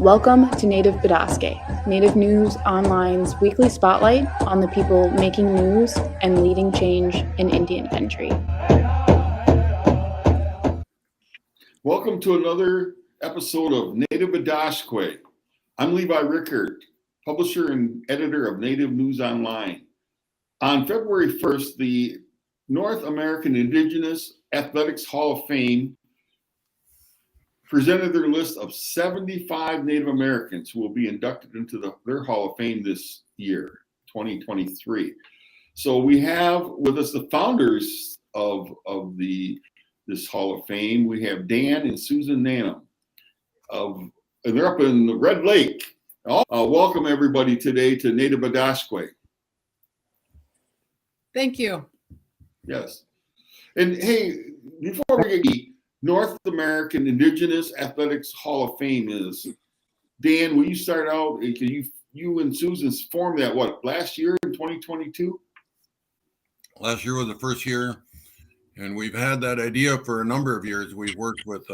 Welcome to Native Bidaské, Native News Online's weekly spotlight on the people making news and leading change in Indian country. Welcome to another episode of Native Bidaské. I'm Levi Rickert, publisher and editor of Native News Online. On February 1st, the North American Indigenous Athletics Hall of Fame presented their list of 75 Native Americans who will be inducted into their Hall of Fame this year, 2023. So we have with us the founders of this Hall of Fame. We have Dan and Susan Ninham, and they're up in the Red Lake. Welcome everybody today to Native Bidaské. Thank you. Yes. And hey, before we get North American Indigenous Athletics Hall of Fame is, Dan, will you start out? You and Susan formed that, last year in 2022? Last year was the first year, and we've had that idea for a number of years. We've worked with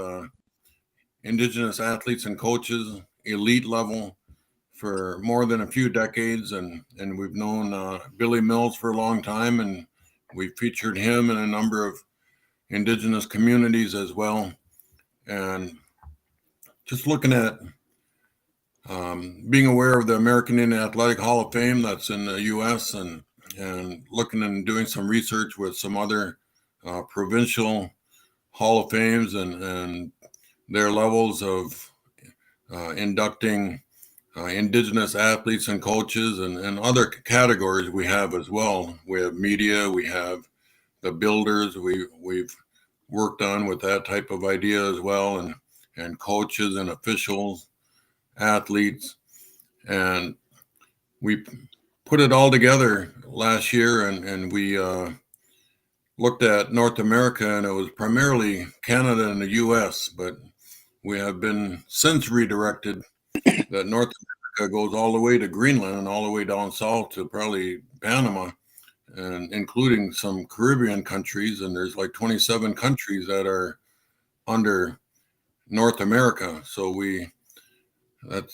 Indigenous athletes and coaches, elite level, for more than a few decades, and we've known Billy Mills for a long time, and we've featured him in a number of Indigenous communities as well. And just looking at being aware of the American Indian Athletic Hall of Fame that's in the U.S. and looking and doing some research with some other provincial Hall of Fames and their levels of inducting Indigenous athletes and coaches and other categories we have as well. We have media, we have the builders we've worked on with that type of idea as well, and coaches and officials, athletes, and we put it all together last year, and we looked at North America, and it was primarily Canada and the US, but we have been since redirected that North America goes all the way to Greenland and all the way down south to probably Panama, and including some Caribbean countries, and there's like 27 countries that are under North America. So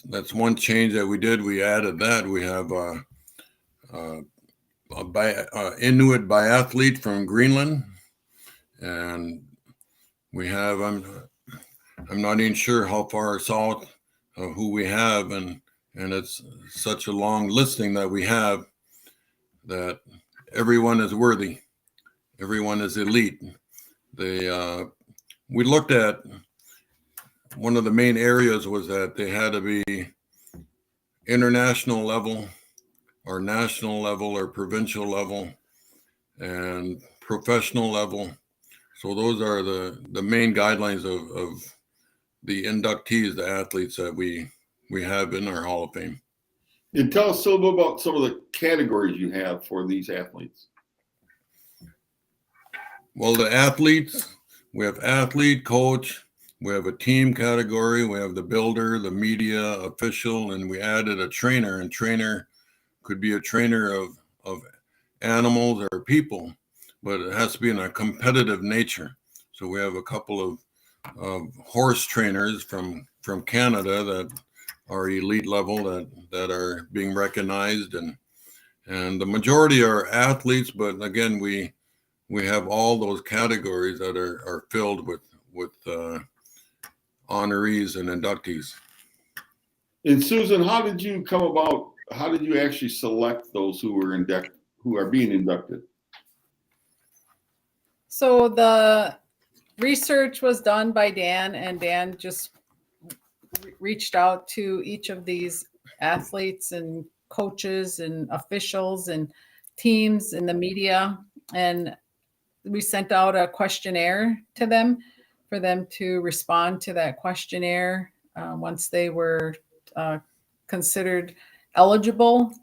that's one change that we did. We added that. We have Inuit biathlete from Greenland, and we have I'm not even sure how far south of who we have, and it's such a long listing that we have that everyone is worthy. Everyone is elite. We looked at one of the main areas was that they had to be international level or national level or provincial level and professional level. So those are the main guidelines of the inductees, the athletes that we have in our Hall of Fame. And tell us a little bit about some of the categories you have for these athletes. Well, the athletes, we have athlete, coach, we have a team category, we have the builder, the media, official, and we added a trainer. And trainer could be a trainer of animals or people, but it has to be in a competitive nature. So we have a couple of horse trainers from Canada that are elite level that are being recognized, and the majority are athletes, but again we have all those categories that are filled with honorees and inductees. And Susan, how did you actually select those who are being inducted? So the research was done by Dan, and Dan just reached out to each of these athletes and coaches and officials and teams in the media, and we sent out a questionnaire to them for them to respond to that questionnaire once they were considered eligible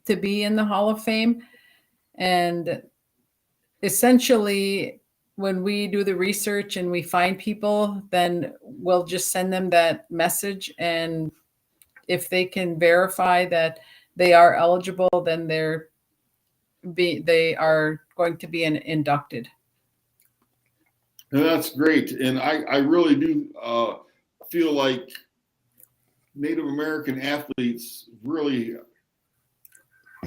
to be in the Hall of Fame. And essentially, when we do the research and we find people, then we'll just send them that message. And if they can verify that they are eligible, then they are going to be inducted. And that's great. And I really do feel like Native American athletes really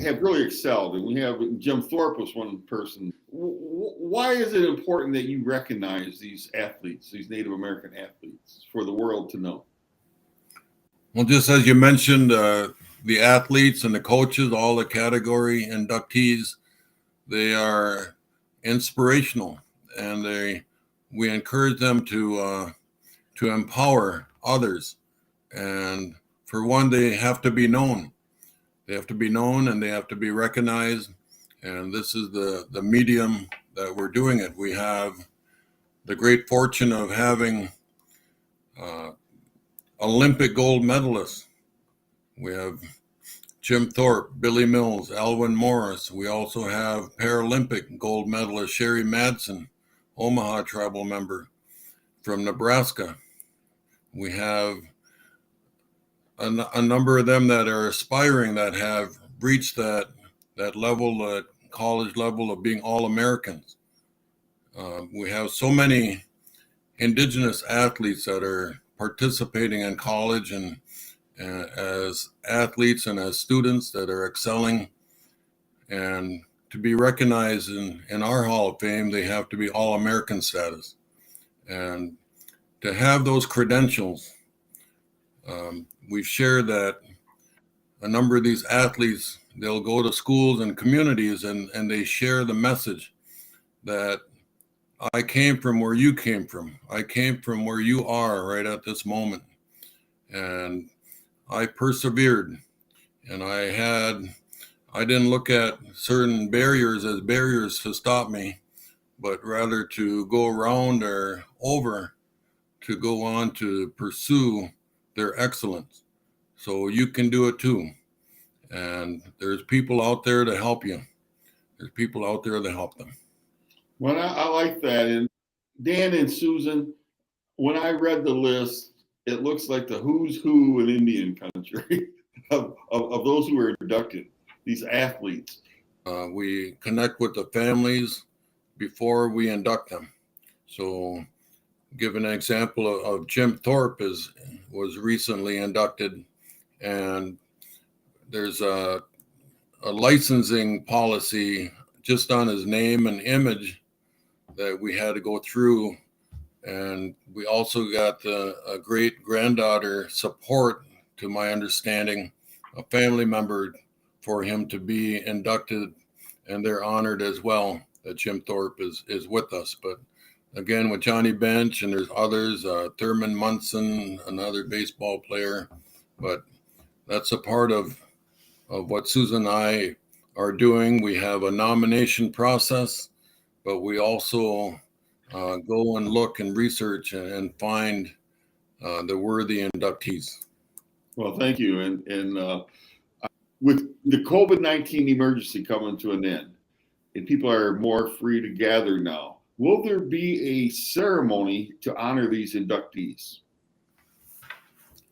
have really excelled, and we have Jim Thorpe was one person. Why is it important that you recognize these athletes, these Native American athletes, for the world to know? Well, just as you mentioned, the athletes and the coaches, all the category inductees, they are inspirational, and we encourage them to empower others. And for one, they have to be known. They have to be known and they have to be recognized. And this is the medium that we're doing it. We have the great fortune of having Olympic gold medalists. We have Jim Thorpe, Billy Mills, Alwyn Morris. We also have Paralympic gold medalist Sherry Madsen, Omaha tribal member from Nebraska. We have a number of them that are aspiring, that have reached that level, college level of being All-Americans. We have so many Indigenous athletes that are participating in college and as athletes and as students that are excelling. And to be recognized in our Hall of Fame, they have to be All-American status. And to have those credentials, we've shared that a number of these athletes, they'll go to schools and communities and they share the message that I came from where you came from. I came from where you are right at this moment. And I persevered, and I didn't look at certain barriers as barriers to stop me, but rather to go around or over to go on to pursue their excellence. So you can do it too. And there's people out there to help you. There's people out there to help them. Well, I like that. And Dan and Susan, when I read the list, it looks like the who's who in Indian country of those who are inducted, these athletes. We connect with the families before we induct them. So give an example of Jim Thorpe was recently inducted, and there's a licensing policy just on his name and image that we had to go through. And we also got a great granddaughter support, to my understanding, a family member for him to be inducted, and they're honored as well that Jim Thorpe is with us. But again, with Johnny Bench, and there's others, Thurman Munson, another baseball player, but that's a part of what Susan and I are doing. We have a nomination process, but we also go and look and research and find the worthy inductees. Well, thank you. And with the COVID-19 emergency coming to an end, and people are more free to gather now, will there be a ceremony to honor these inductees?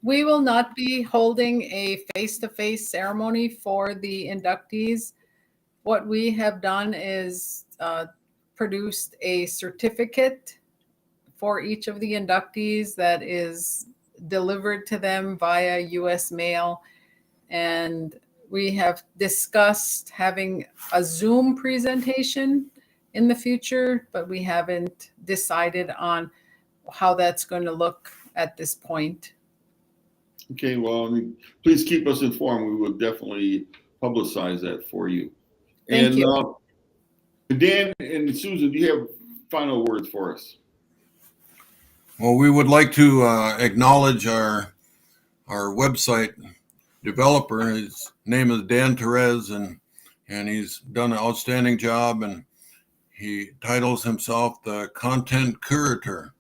We will not be holding a face-to-face ceremony for the inductees. What we have done is produced a certificate for each of the inductees that is delivered to them via U.S. mail. And we have discussed having a Zoom presentation in the future, but we haven't decided on how that's going to look at this point. Okay, well, please keep us informed. We will definitely publicize that for you. Thank you. Dan and Susan, do you have final words for us? Well, we would like to acknowledge our website developer. His name is Dan Perez, and he's done an outstanding job, and he titles himself the content curator.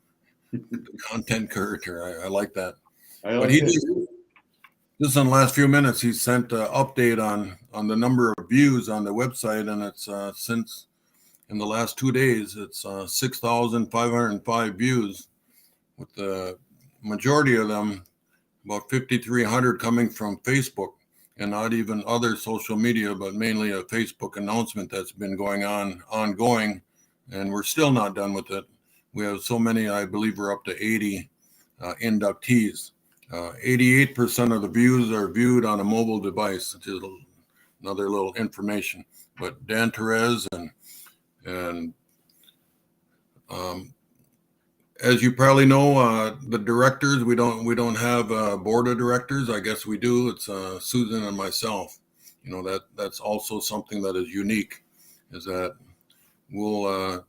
The content curator. I like that. But he just in the last few minutes, he sent an update on the number of views on the website, and it's since in the last 2 days, it's 6,505 views, with the majority of them, about 5,300, coming from Facebook, and not even other social media, but mainly a Facebook announcement that's been going ongoing, and we're still not done with it. We have so many, I believe we're up to 80 inductees. 88% of the views are viewed on a mobile device, which is another little information. But Dan Therese and as you probably know, the directors, we don't have a board of directors. I guess we do. It's Susan and myself. You know, that's also something that is unique, is that we're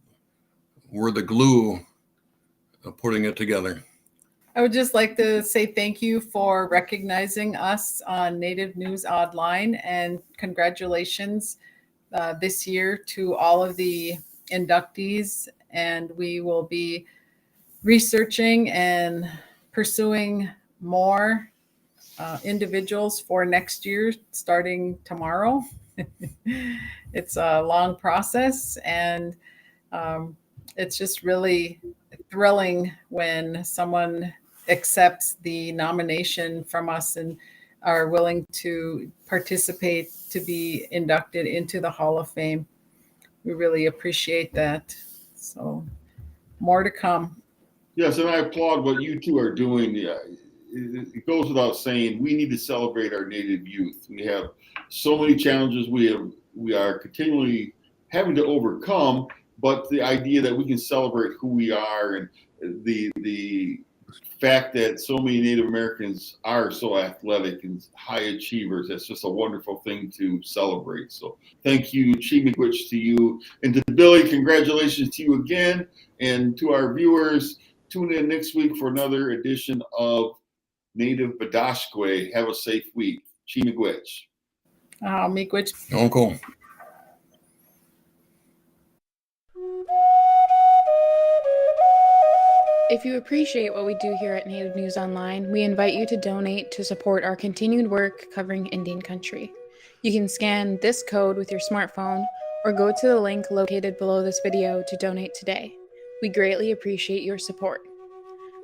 the glue of putting it together. I would just like to say thank you for recognizing us on Native News Online, and congratulations this year to all of the inductees. And we will be researching and pursuing more individuals for next year, starting tomorrow. It's a long process, and it's just really thrilling when someone accepts the nomination from us and are willing to participate to be inducted into the Hall of Fame. We really appreciate that. So more to come. Yes, and I applaud what you two are doing. It goes without saying, we need to celebrate our Native youth. We have so many challenges we are continually having to overcome, but the idea that we can celebrate who we are and the fact that so many Native Americans are so athletic and high achievers, that's just a wonderful thing to celebrate. So thank you, Chi-miigwech, to you. And to Billy, congratulations to you again. And to our viewers, tune in next week for another edition of Native Bidaské. Have a safe week. Chi-miigwech. Miigwech. Uncle. If you appreciate what we do here at Native News Online, we invite you to donate to support our continued work covering Indian country. You can scan this code with your smartphone or go to the link located below this video to donate today. We greatly appreciate your support.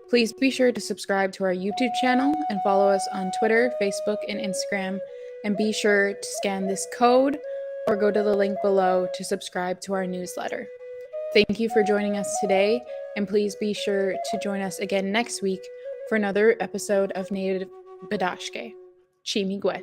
Please be sure to subscribe to our YouTube channel and follow us on Twitter, Facebook, and Instagram. And be sure to scan this code or go to the link below to subscribe to our newsletter. Thank you for joining us today, and please be sure to join us again next week for another episode of Native Bidaské. Chi-miigwech.